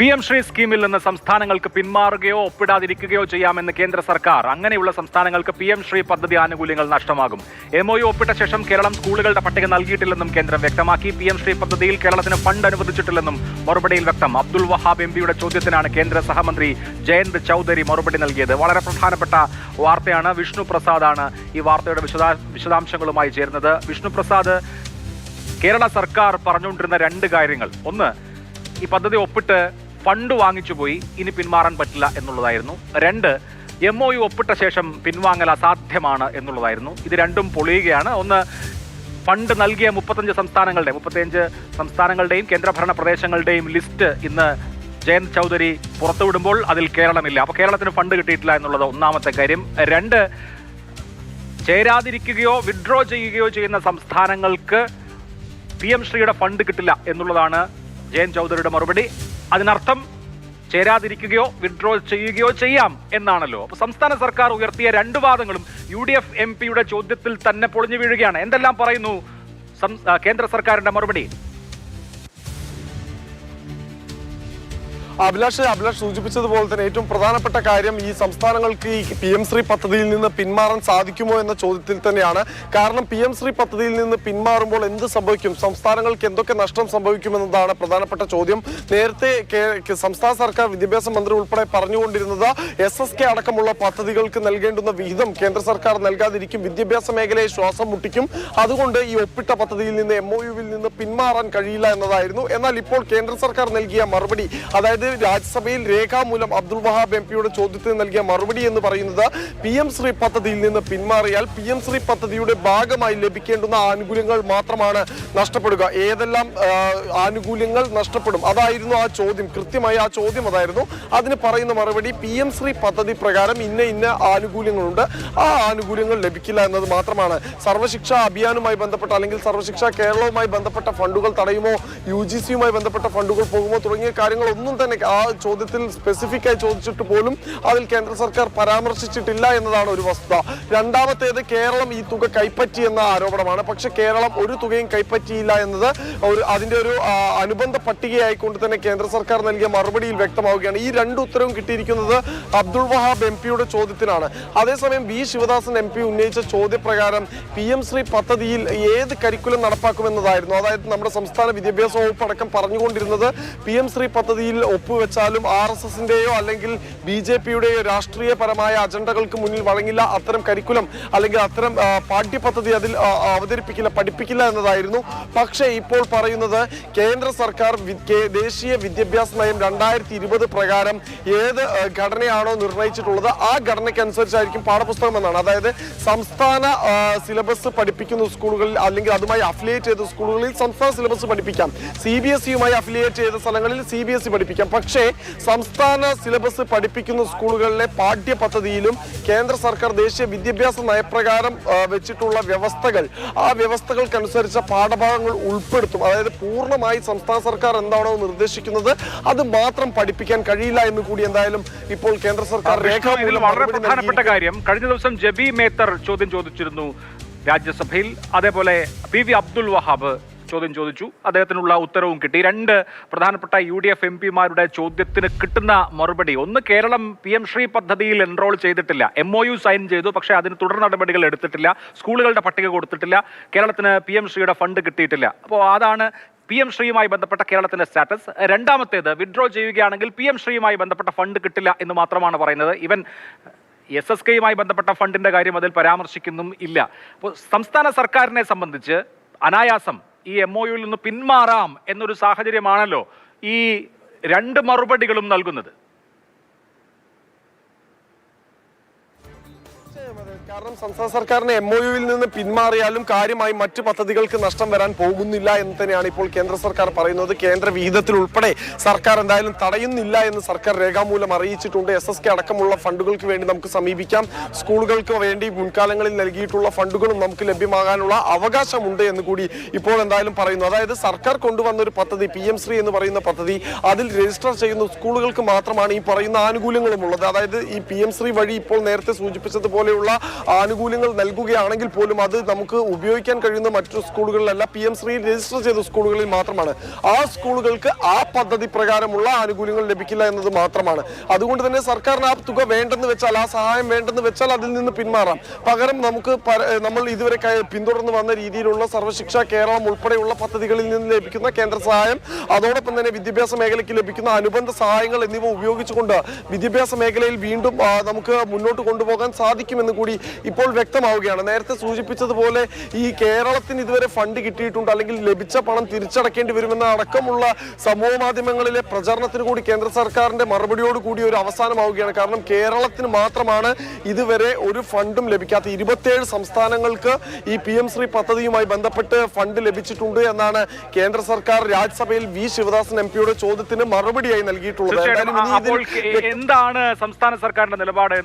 PM Shri സ്കീമിൽ നിന്ന് സംസ്ഥാനങ്ങൾക്ക് പിന്മാറുകയോ ഒപ്പിടാതിരിക്കുകയോ ചെയ്യാമെന്ന് കേന്ദ്ര സർക്കാർ. അങ്ങനെയുള്ള സംസ്ഥാനങ്ങൾക്ക് PM ശ്രീ പദ്ധതി ആനുകൂല്യങ്ങൾ നഷ്ടമാകും. MOU ഒപ്പിട്ട ശേഷം കേരളം സ്കൂളുകളുടെ പട്ടിക നൽകിയിട്ടില്ലെന്നും കേന്ദ്രം വ്യക്തമാക്കി. PM ശ്രീ പദ്ധതിയിൽ കേരളത്തിന് ഫണ്ട് അനുവദിച്ചിട്ടില്ലെന്നും മറുപടിയിൽ വ്യക്തം. അബ്ദുൾ വഹാബ് MPയുടെ ചോദ്യത്തിനാണ് കേന്ദ്ര സഹമന്ത്രി ജയന്ത് ചൌധരി മറുപടി നൽകിയത്. വളരെ പ്രധാനപ്പെട്ട വാർത്തയാണ്. വിഷ്ണു പ്രസാദാണ് ഈ വാർത്തയുടെ വിശദാംശങ്ങളുമായി ചേരുന്നത്. വിഷ്ണു പ്രസാദ്, കേരള സർക്കാർ പറഞ്ഞുകൊണ്ടിരുന്ന രണ്ട് കാര്യങ്ങൾ: ഒന്ന്, ഈ പദ്ധതി ഒപ്പിട്ട് ഫണ്ട് വാങ്ങിച്ചു പോയി, ഇനി പിന്മാറാൻ പറ്റില്ല എന്നുള്ളതായിരുന്നു. രണ്ട്, MOU ഒപ്പിട്ട ശേഷം പിൻവാങ്ങൽ അസാധ്യമാണ് എന്നുള്ളതായിരുന്നു. ഇത് രണ്ടും പൊളിയുകയാണ്. ഒന്ന്, ഫണ്ട് നൽകിയ 35 സംസ്ഥാനങ്ങളുടെയും കേന്ദ്രഭരണ പ്രദേശങ്ങളുടെയും ലിസ്റ്റ് ഇന്ന് ജയന്ത് ചൌധരി പുറത്തുവിടുമ്പോൾ അതിൽ കേരളമില്ല. അപ്പോൾ കേരളത്തിന് ഫണ്ട് കിട്ടിയിട്ടില്ല എന്നുള്ളത് ഒന്നാമത്തെ കാര്യം. രണ്ട്, ചേരാതിരിക്കുകയോ വിഡ്രോ ചെയ്യുകയോ ചെയ്യുന്ന സംസ്ഥാനങ്ങൾക്ക് PM ശ്രീയുടെ ഫണ്ട് കിട്ടില്ല എന്നുള്ളതാണ് ജയന്ത് ചൌധരിയുടെ മറുപടി. അതിനർത്ഥം ചേരാതിരിക്കുകയോ വിഡ്രോ ചെയ്യുകയോ ചെയ്യാം എന്നാണല്ലോ. അപ്പോൾ സംസ്ഥാന സർക്കാർ ഉയർത്തിയ രണ്ട് വാദങ്ങളും UDF MPയുടെ ചോദ്യത്തിൽ തന്നെ പൊളിഞ്ഞു വീഴുകയാണ്. എന്തെല്ലാം പറയുന്നു കേന്ദ്ര സർക്കാരിന്റെ മറുപടി? അഭിലാഷ് സൂചിപ്പിച്ചതുപോലെ തന്നെ ഏറ്റവും പ്രധാനപ്പെട്ട കാര്യം ഈ സംസ്ഥാനങ്ങൾക്ക് ഈ PM ശ്രീ പദ്ധതിയിൽ നിന്ന് പിന്മാറാൻ സാധിക്കുമോ എന്ന ചോദ്യത്തിൽ തന്നെയാണ്. കാരണം PM ശ്രീ പദ്ധതിയിൽ നിന്ന് പിന്മാറുമ്പോൾ എന്ത് സംഭവിക്കും, സംസ്ഥാനങ്ങൾക്ക് എന്തൊക്കെ നഷ്ടം സംഭവിക്കുമെന്നതാണ് പ്രധാനപ്പെട്ട ചോദ്യം. നേരത്തെ സംസ്ഥാന സർക്കാർ വിദ്യാഭ്യാസ മന്ത്രി ഉൾപ്പെടെ പറഞ്ഞുകൊണ്ടിരുന്നത് SSK അടക്കമുള്ള പദ്ധതികൾക്ക് നൽകേണ്ടുന്ന വിഹിതം കേന്ദ്ര സർക്കാർ നൽകാതിരിക്കും, വിദ്യാഭ്യാസ മേഖലയെ ശ്വാസം മുട്ടിക്കും, അതുകൊണ്ട് ഈ ഒപ്പിട്ട പദ്ധതിയിൽ നിന്ന് MOUവിൽ നിന്ന് പിന്മാറാൻ കഴിയില്ല എന്നതായിരുന്നു. എന്നാൽ ഇപ്പോൾ കേന്ദ്ര സർക്കാർ നൽകിയ മറുപടി, അതായത് രാജ്യസഭയിൽ രേഖാമൂലം അബ്ദുൾ വഹാബ് MPയുടെ ചോദ്യത്തിന് നൽകിയ മറുപടി എന്ന് പറയുന്നത് PM ശ്രീ പദ്ധതിയിൽ നിന്ന് പിന്മാറിയാൽ PM ശ്രീ പദ്ധതിയുടെ ഭാഗമായി ലഭിക്കേണ്ടുന്ന ആനുകൂല്യങ്ങൾ മാത്രമാണ് നഷ്ടപ്പെടുക. ഏതെല്ലാം ആനുകൂല്യങ്ങൾ നഷ്ടപ്പെടും, അതായിരുന്നു ആ ചോദ്യം. കൃത്യമായി ആ ചോദ്യം അതായിരുന്നു. അതിന് പറയുന്ന മറുപടി PM ശ്രീ പദ്ധതി പ്രകാരം ഇന്ന ആനുകൂല്യങ്ങളുണ്ട്, ആ ആനുകൂല്യങ്ങൾ ലഭിക്കില്ല എന്നത് മാത്രമാണ്. സർവശിക്ഷാ അഭിയാനുമായി ബന്ധപ്പെട്ട അല്ലെങ്കിൽ സർവശിക്ഷാ കേരളവുമായി ബന്ധപ്പെട്ട ഫണ്ടുകൾ തടയുമോ, UGCയുമായി ബന്ധപ്പെട്ട ഫണ്ടുകൾ പോകുമോ തുടങ്ങിയ കാര്യങ്ങളൊന്നും തന്നെ ആ ചോദ്യത്തിൽ സ്പെസിഫിക് ആയി ചോദിച്ചിട്ട് പോലും അതിൽ കേന്ദ്ര സർക്കാർ പരാമർശിച്ചിട്ടില്ല എന്നതാണ് ഒരു വസ്തുത. രണ്ടാമത്തേത്, കേരളം ഈ തുക കൈപ്പറ്റി എന്ന ആരോപണമാണ്. പക്ഷെ കേരളം ഒരു തുകയും കൈപ്പറ്റിയില്ല എന്നത് അതിന്റെ ഒരു അനുബന്ധ പട്ടികയായിക്കൊണ്ട് തന്നെ കേന്ദ്ര സർക്കാർ നൽകിയ മറുപടിയിൽ വ്യക്തമാവുകയാണ്. ഈ രണ്ട് ഉത്തരവും കിട്ടിയിരിക്കുന്നത് അബ്ദുൾ വഹാബ് MPയുടെ ചോദ്യത്തിനാണ്. അതേസമയം B ശിവദാസൻ MP ഉന്നയിച്ച ചോദ്യപ്രകാരം PM ശ്രീ പദ്ധതിയിൽ ഏത് കരിക്കുലം നടപ്പാക്കുമെന്നതായിരുന്നു. അതായത് നമ്മുടെ സംസ്ഥാന വിദ്യാഭ്യാസ വകുപ്പ് അടക്കം പറഞ്ഞുകൊണ്ടിരുന്നത് PM ശ്രീ പദ്ധതിയിൽ ഒപ്പുവെച്ചാലും RSSന്റെയോ അല്ലെങ്കിൽ BJPയുടെയോ രാഷ്ട്രീയപരമായ അജണ്ടകൾക്ക് മുന്നിൽ വഴങ്ങില്ല, അത്തരം കരിക്കുലം അല്ലെങ്കിൽ അത്തരം പാഠ്യപദ്ധതി അതിൽ അവതരിപ്പിക്കില്ല, പഠിപ്പിക്കില്ല എന്നതായിരുന്നു. പക്ഷേ ഇപ്പോൾ പറയുന്നത് കേന്ദ്ര സർക്കാർ ദേശീയ വിദ്യാഭ്യാസ നയം 2020 പ്രകാരം ഏത് ഘടനയാണോ നിർണയിച്ചിട്ടുള്ളത് ആ ഘടനയ്ക്കനുസരിച്ചായിരിക്കും പാഠപുസ്തകം എന്നാണ്. അതായത് സംസ്ഥാന സിലബസ് പഠിപ്പിക്കുന്ന സ്കൂളുകളിൽ അല്ലെങ്കിൽ അതുമായി അഫിലിയേറ്റ് ചെയ്ത സ്കൂളുകളിൽ സംസ്ഥാന സിലബസ് പഠിപ്പിക്കാം, CBSEയുമായി അഫിലിയേറ്റ് ചെയ്ത സ്ഥലങ്ങളിൽ CBSE പഠിപ്പിക്കാം. പക്ഷേ സംസ്ഥാന സിലബസ് പഠിപ്പിക്കുന്ന സ്കൂളുകളിലെ പാഠ്യപദ്ധതിയിലും കേന്ദ്ര സർക്കാർ ദേശീയ വിദ്യാഭ്യാസ നയപ്രകാരം വെച്ചിട്ടുള്ള വ്യവസ്ഥകൾ, ആ വ്യവസ്ഥകൾക്കനുസരിച്ച പാഠഭാഗങ്ങൾ ഉൾപ്പെടുത്തും. അതായത് പൂർണ്ണമായി സംസ്ഥാന സർക്കാർ എന്താണോ നിർദ്ദേശിക്കുന്നത് അത് മാത്രം പഠിപ്പിക്കാൻ കഴിയില്ല എന്ന് കൂടി എന്തായാലും ഇപ്പോൾ കേന്ദ്ര സർക്കാർ രേഖാമൂലം. വളരെ പ്രധാനപ്പെട്ട കാര്യം, കഴിഞ്ഞ ദിവസം ജബി മേത്തർ ചോദ്യം ചോദിച്ചിരുന്നു രാജ്യസഭയിൽ. അതേപോലെ PV അബ്ദുൾ വഹാബ് ചോദ്യം ചോദിച്ചു, അദ്ദേഹത്തിനുള്ള ഉത്തരവും കിട്ടി. രണ്ട് പ്രധാനപ്പെട്ട UDF MPമാരുടെ ചോദ്യത്തിന് കിട്ടുന്ന മറുപടി: ഒന്ന്, കേരളം PM ശ്രീ പദ്ധതിയിൽ എൻറോൾ ചെയ്തിട്ടില്ല, MOU സൈൻ ചെയ്തു, പക്ഷേ അതിന് തുടർ നടപടികൾ എടുത്തിട്ടില്ല, സ്കൂളുകളുടെ പട്ടിക കൊടുത്തിട്ടില്ല, കേരളത്തിന് PM ശ്രീയുടെ ഫണ്ട് കിട്ടിയിട്ടില്ല. അപ്പോൾ അതാണ് PM ശ്രീയുമായി ബന്ധപ്പെട്ട കേരളത്തിന്റെ സ്റ്റാറ്റസ്. രണ്ടാമത്തേത്, വിഡ്രോ ചെയ്യുകയാണെങ്കിൽ PM ശ്രീയുമായി ബന്ധപ്പെട്ട ഫണ്ട് കിട്ടില്ല എന്ന് മാത്രമാണ് പറയുന്നത്. ഈവൻ SSKയുമായി ബന്ധപ്പെട്ട ഫണ്ടിന്റെ കാര്യം അതിൽ പരാമർശിക്കുന്നും ഇല്ല. അപ്പോൾ സംസ്ഥാന സർക്കാരിനെ സംബന്ധിച്ച് അനായാസം ഈ MOUവിൽ നിന്ന് പിന്മാറാം എന്നൊരു സാഹചര്യമാണല്ലോ ഈ രണ്ട് മറുപടികളും നൽകുന്നത്. കാരണം സംസ്ഥാന സർക്കാരിന് MOUവിൽ നിന്ന് പിന്മാറിയാലും കാര്യമായി മറ്റു പദ്ധതികൾക്ക് നഷ്ടം വരാൻ പോകുന്നില്ല എന്ന് തന്നെയാണ് ഇപ്പോൾ കേന്ദ്ര സർക്കാർ പറയുന്നത്. കേന്ദ്ര വിഹിതത്തിൽ ഉൾപ്പെടെ സർക്കാർ എന്തായാലും തടയുന്നില്ല എന്ന് സർക്കാർ രേഖാമൂലം അറിയിച്ചിട്ടുണ്ട്. SSK അടക്കമുള്ള ഫണ്ടുകൾക്ക് വേണ്ടി നമുക്ക് സമീപിക്കാം, സ്കൂളുകൾക്ക് വേണ്ടി മുൻകാലങ്ങളിൽ നൽകിയിട്ടുള്ള ഫണ്ടുകളും നമുക്ക് ലഭ്യമാകാനുള്ള അവകാശമുണ്ട് എന്ന് കൂടി ഇപ്പോൾ എന്തായാലും പറയുന്നു. അതായത് സർക്കാർ കൊണ്ടുവന്ന ഒരു പദ്ധതി PM ശ്രീ എന്ന് പറയുന്ന പദ്ധതി, അതിൽ രജിസ്റ്റർ ചെയ്യുന്ന സ്കൂളുകൾക്ക് മാത്രമാണ് ഈ പറയുന്ന ആനുകൂല്യങ്ങളും ഉള്ളത്. അതായത് ഈ PM ശ്രീ വഴി ഇപ്പോൾ നേരത്തെ സൂചിപ്പിച്ചതുപോലെയുള്ള ആനുകൂല്യങ്ങൾ നൽകുകയാണെങ്കിൽ പോലും അത് നമുക്ക് ഉപയോഗിക്കാൻ കഴിയുന്ന മറ്റു സ്കൂളുകളിലല്ല, PM ശ്രീ രജിസ്റ്റർ ചെയ്ത സ്കൂളുകളിൽ മാത്രമാണ്. ആ സ്കൂളുകൾക്ക് ആ പദ്ധതി പ്രകാരമുള്ള ആനുകൂല്യങ്ങൾ ലഭിക്കില്ല എന്നത് മാത്രമാണ്. അതുകൊണ്ട് തന്നെ സർക്കാരിന് ആ തുക വേണ്ടെന്ന് വെച്ചാൽ, ആ സഹായം വേണ്ടെന്ന് വെച്ചാൽ അതിൽ നിന്ന് പിന്മാറാം. പകരം നമുക്ക് നമ്മൾ ഇതുവരെ പിന്തുടർന്ന് വന്ന രീതിയിലുള്ള സർവശിക്ഷ കേരളം ഉൾപ്പെടെയുള്ള പദ്ധതികളിൽ നിന്ന് ലഭിക്കുന്ന കേന്ദ്ര സഹായം, അതോടൊപ്പം തന്നെ വിദ്യാഭ്യാസ മേഖലയ്ക്ക് ലഭിക്കുന്ന അനുബന്ധ സഹായങ്ങൾ എന്നിവ ഉപയോഗിച്ചുകൊണ്ട് വിദ്യാഭ്യാസ മേഖലയിൽ വീണ്ടും നമുക്ക് മുന്നോട്ട് കൊണ്ടുപോകാൻ സാധിക്കുമെന്ന് കൂടി ഇപ്പോൾ വ്യക്തമാവുകയാണ്. നേരത്തെ സൂചിപ്പിച്ചതുപോലെ ഈ കേരളത്തിന് ഇതുവരെ ഫണ്ട് കിട്ടിയിട്ടുണ്ട്, അല്ലെങ്കിൽ ലഭിച്ച പണം തിരിച്ചടക്കേണ്ടി വരുമെന്ന അടക്കമുള്ള സമൂഹ മാധ്യമങ്ങളിലെ പ്രചരണത്തിന് കൂടി കേന്ദ്ര സർക്കാരിന്റെ മറുപടിയോട് കൂടി ഒരു അവസാനമാവുകയാണ്. കാരണം കേരളത്തിന് മാത്രമാണ് ഇതുവരെ ഒരു ഫണ്ടും ലഭിക്കാത്ത. 27 സംസ്ഥാനങ്ങൾക്ക് ഈ PM ശ്രീ പദ്ധതിയുമായി ബന്ധപ്പെട്ട് ഫണ്ട് ലഭിച്ചിട്ടുണ്ട് എന്നാണ് കേന്ദ്ര സർക്കാർ രാജ്യസഭയിൽ V ശിവദാസൻ MP യുടെ ചോദ്യത്തിന് മറുപടിയായി നൽകിയിട്ടുള്ളത്. എന്താണ് സംസ്ഥാന സർക്കാരിന്റെ നിലപാട്?